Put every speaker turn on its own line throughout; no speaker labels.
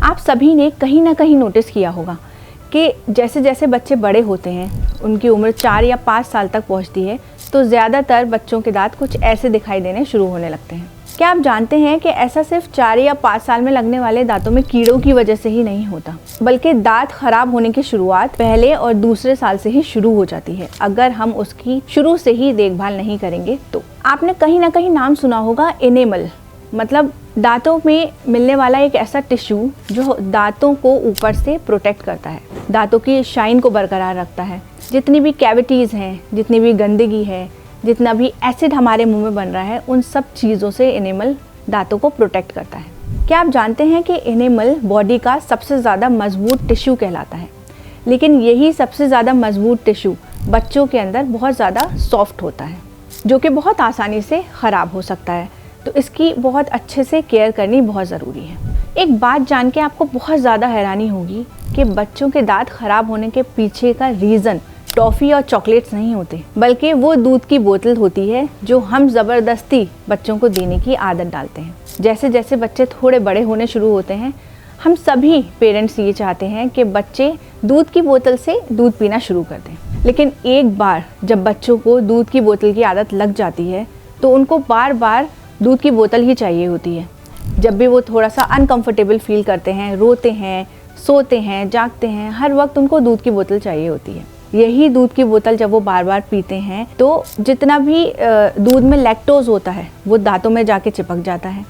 आप सभी ने कहीं ना कहीं नोटिस किया होगा कि जैसे जैसे बच्चे बड़े होते हैं, उनकी उम्र 4 या 5 साल तक पहुंचती है, तो ज़्यादातर बच्चों के दांत कुछ ऐसे दिखाई देने शुरू होने लगते हैं। क्या आप जानते हैं कि ऐसा सिर्फ 4 या 5 साल में लगने वाले दांतों में कीड़ों की वजह से ही नहीं होता, बल्कि दांत खराब होने की शुरुआत पहले और दूसरे साल से ही शुरू हो जाती है, अगर हम उसकी शुरू से ही देखभाल नहीं करेंगे तो। आपने कहीं ना कहीं नाम सुना होगा एनेमल, मतलब दांतों में मिलने वाला एक ऐसा टिश्यू जो दांतों को ऊपर से प्रोटेक्ट करता है, दांतों की शाइन को बरकरार रखता है। जितनी भी कैविटीज़ हैं, जितनी भी गंदगी है, जितना भी एसिड हमारे मुंह में बन रहा है, उन सब चीज़ों से एनेमल दांतों को प्रोटेक्ट करता है। क्या आप जानते हैं कि एनेमल बॉडी का सबसे ज़्यादा मजबूत टिश्यू कहलाता है, लेकिन यही सबसे ज़्यादा मजबूत टिश्यू बच्चों के अंदर बहुत ज़्यादा सॉफ्ट होता है, जो कि बहुत आसानी से ख़राब हो सकता है। तो इसकी बहुत अच्छे से केयर करनी बहुत ज़रूरी है। एक बात जान के आपको बहुत ज़्यादा हैरानी होगी कि बच्चों के दांत ख़राब होने के पीछे का रीज़न टॉफ़ी और चॉकलेट्स नहीं होते, बल्कि वो दूध की बोतल होती है जो हम ज़बरदस्ती बच्चों को देने की आदत डालते हैं। जैसे जैसे बच्चे थोड़े बड़े होने शुरू होते हैं, हम सभी पेरेंट्स ये चाहते हैं कि बच्चे दूध की बोतल से दूध पीना शुरू कर दें, लेकिन एक बार जब बच्चों को दूध की बोतल की आदत लग जाती है तो उनको बार बार दूध की बोतल ही चाहिए होती है। जब भी वो थोड़ा सा अनकंफर्टेबल फील करते हैं, रोते हैं, सोते हैं, जागते हैं, हर वक्त उनको दूध की बोतल चाहिए होती है। यही दूध की बोतल जब वो बार बार पीते हैं तो जितना भी दूध में लैक्टोज होता है वो दांतों में जाके चिपक जाता है,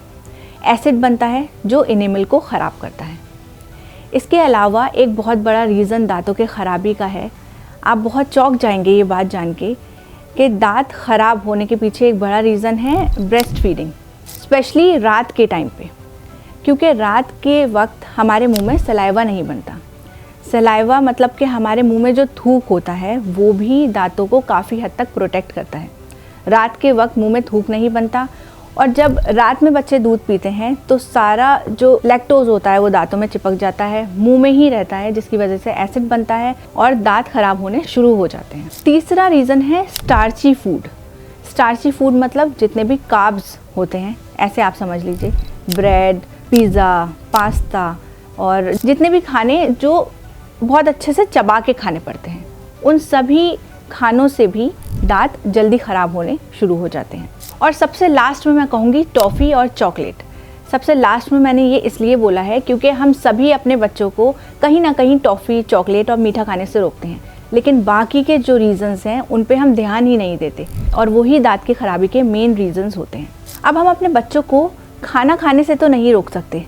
एसिड बनता है जो एनेमल को ख़राब करता है। इसके अलावा एक बहुत बड़ा रीज़न दांतों के ख़राबी का है। आप बहुत चौंक जाएंगे ये बात जान के कि दांत ख़राब होने के पीछे एक बड़ा रीज़न है ब्रेस्ट फीडिंग, स्पेशली रात के टाइम पे, क्योंकि रात के वक्त हमारे मुंह में सलाइवा नहीं बनता। सलाइवा मतलब कि हमारे मुंह में जो थूक होता है वो भी दांतों को काफ़ी हद तक प्रोटेक्ट करता है। रात के वक्त मुंह में थूक नहीं बनता, और जब रात में बच्चे दूध पीते हैं तो सारा जो लैक्टोज होता है वो दांतों में चिपक जाता है, मुंह में ही रहता है, जिसकी वजह से एसिड बनता है और दांत खराब होने शुरू हो जाते हैं। तीसरा रीज़न है स्टार्ची फूड। स्टार्ची फूड मतलब जितने भी कार्ब्स होते हैं, ऐसे आप समझ लीजिए, ब्रेड, पिज़्ज़ा, पास्ता और जितने भी खाने जो बहुत अच्छे से चबा के खाने पड़ते हैं, उन सभी खानों से भी दांत जल्दी ख़राब होने शुरू हो जाते हैं। और सबसे लास्ट में मैं कहूँगी टॉफ़ी और चॉकलेट। सबसे लास्ट में मैंने ये इसलिए बोला है क्योंकि हम सभी अपने बच्चों को कहीं ना कहीं टॉफ़ी, चॉकलेट और मीठा खाने से रोकते हैं, लेकिन बाकी के जो रीज़न्स हैं उन पे हम ध्यान ही नहीं देते, और वही दांत की ख़राबी के मेन रीज़न्स होते हैं। अब हम अपने बच्चों को खाना खाने से तो नहीं रोक सकते,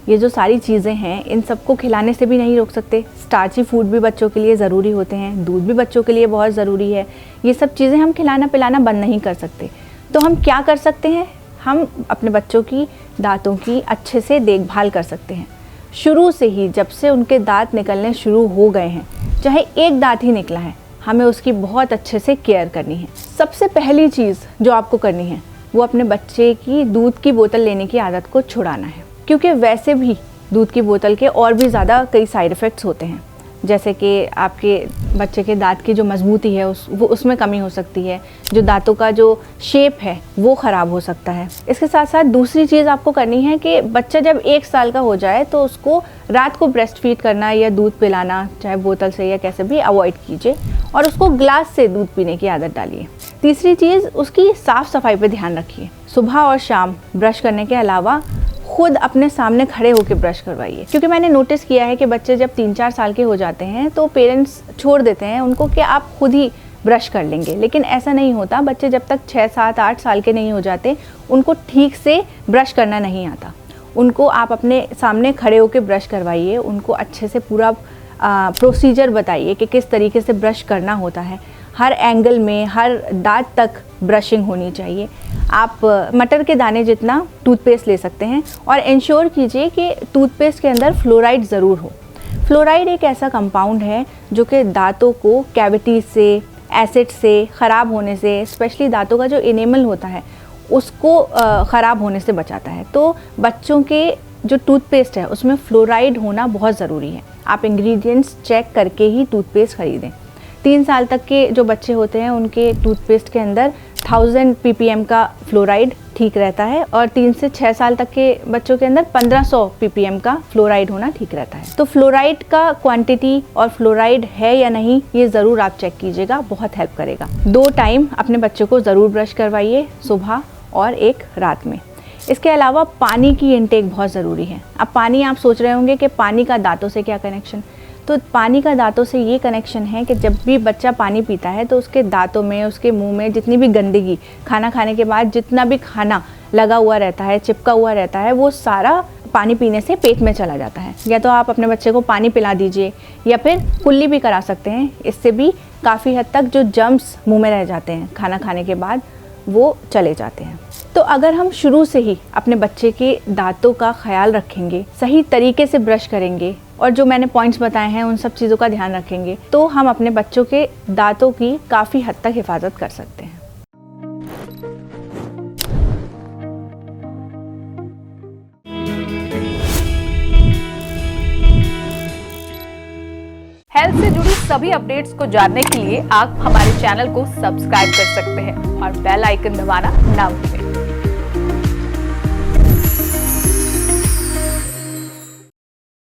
ये जो सारी चीज़ें हैं इन सबको खिलाने से भी नहीं रोक सकते। स्टार्ची फूड भी बच्चों के लिए ज़रूरी होते हैं, दूध भी बच्चों के लिए बहुत ज़रूरी है। ये सब चीज़ें हम खिलाना पिलाना बंद नहीं कर सकते। तो हम क्या कर सकते हैं? हम अपने बच्चों की दांतों की अच्छे से देखभाल कर सकते हैं। शुरू से ही, जब से उनके दांत निकलने शुरू हो गए हैं, चाहे एक दांत ही निकला है, हमें उसकी बहुत अच्छे से केयर करनी है। सबसे पहली चीज़ जो आपको करनी है वो अपने बच्चे की दूध की बोतल लेने की आदत को छुड़ाना है, क्योंकि वैसे भी दूध की बोतल के और भी ज़्यादा कई साइड इफ़ेक्ट्स होते हैं, जैसे कि आपके बच्चे के दांत की जो मजबूती है उसमें कमी हो सकती है, जो दांतों का जो शेप है वो ख़राब हो सकता है। इसके साथ साथ दूसरी चीज़ आपको करनी है कि बच्चा जब 1 साल का हो जाए तो उसको रात को ब्रेस्ट फीड करना या दूध पिलाना, चाहे बोतल से या कैसे भी, अवॉइड कीजिए और उसको ग्लास से दूध पीने की आदत डालिए। तीसरी चीज़, उसकी साफ़ सफाई पर ध्यान रखिए। सुबह और शाम ब्रश करने के अलावा खुद अपने सामने खड़े होकर ब्रश करवाइए, क्योंकि मैंने नोटिस किया है कि बच्चे जब 3-4 साल के हो जाते हैं तो पेरेंट्स छोड़ देते हैं उनको कि आप खुद ही ब्रश कर लेंगे, लेकिन ऐसा नहीं होता। बच्चे जब तक 6, 7, 8 साल के नहीं हो जाते उनको ठीक से ब्रश करना नहीं आता। उनको आप अपने सामने खड़े होकर ब्रश करवाइए, उनको अच्छे से पूरा प्रोसीजर बताइए कि किस तरीके से ब्रश करना होता है। हर एंगल में, हर दांत तक ब्रशिंग होनी चाहिए। आप मटर के दाने जितना टूथपेस्ट ले सकते हैं और इंश्योर कीजिए कि टूथपेस्ट के अंदर फ्लोराइड ज़रूर हो। फ्लोराइड एक ऐसा कंपाउंड है जो कि दांतों को कैविटीज से, एसिड से, ख़राब होने से, स्पेशली दांतों का जो एनेमल होता है उसको ख़राब होने से बचाता है। तो बच्चों के जो टूथपेस्ट है उसमें फ्लोराइड होना बहुत ज़रूरी है। आप इंग्रेडिएंट्स चेक करके ही टूथपेस्ट ख़रीदें। 3 साल तक के जो बच्चे होते हैं उनके टूथपेस्ट के अंदर 1000 ppm का फ्लोराइड ठीक रहता है और 3 से 6 साल तक के बच्चों के अंदर 1500 ppm का फ्लोराइड होना ठीक रहता है। तो फ्लोराइड का क्वांटिटी और फ्लोराइड है या नहीं ये ज़रूर आप चेक कीजिएगा, बहुत हेल्प करेगा। 2 टाइम अपने बच्चों को ज़रूर ब्रश करवाइए, सुबह और एक रात में। इसके अलावा पानी की इनटेक बहुत ज़रूरी है। अब पानी, आप सोच रहे होंगे कि पानी का दांतों से क्या कनेक्शन, तो पानी का दांतों से ये कनेक्शन है कि जब भी बच्चा पानी पीता है तो उसके दांतों में, उसके मुंह में जितनी भी गंदगी, खाना खाने के बाद जितना भी खाना लगा हुआ रहता है, चिपका हुआ रहता है, वो सारा पानी पीने से पेट में चला जाता है। या तो आप अपने बच्चे को पानी पिला दीजिए या फिर कुल्ली भी करा सकते हैं। इससे भी काफ़ी हद तक जो जर्म्स मुँह में रह जाते हैं खाना खाने के बाद वो चले जाते हैं। तो अगर हम शुरू से ही अपने बच्चे के दांतों का ख्याल रखेंगे, सही तरीके से ब्रश करेंगे और जो मैंने पॉइंट्स बताए हैं उन सब चीज़ों का ध्यान रखेंगे, तो हम अपने बच्चों के दांतों की काफ़ी हद तक हिफाजत कर सकते हैं।
हेल्थ से जुड़ी सभी अपडेट्स को जानने के लिए आप हमारे चैनल को सब्सक्राइब कर सकते हैं और बेल आइकन दबाना ना भूलें।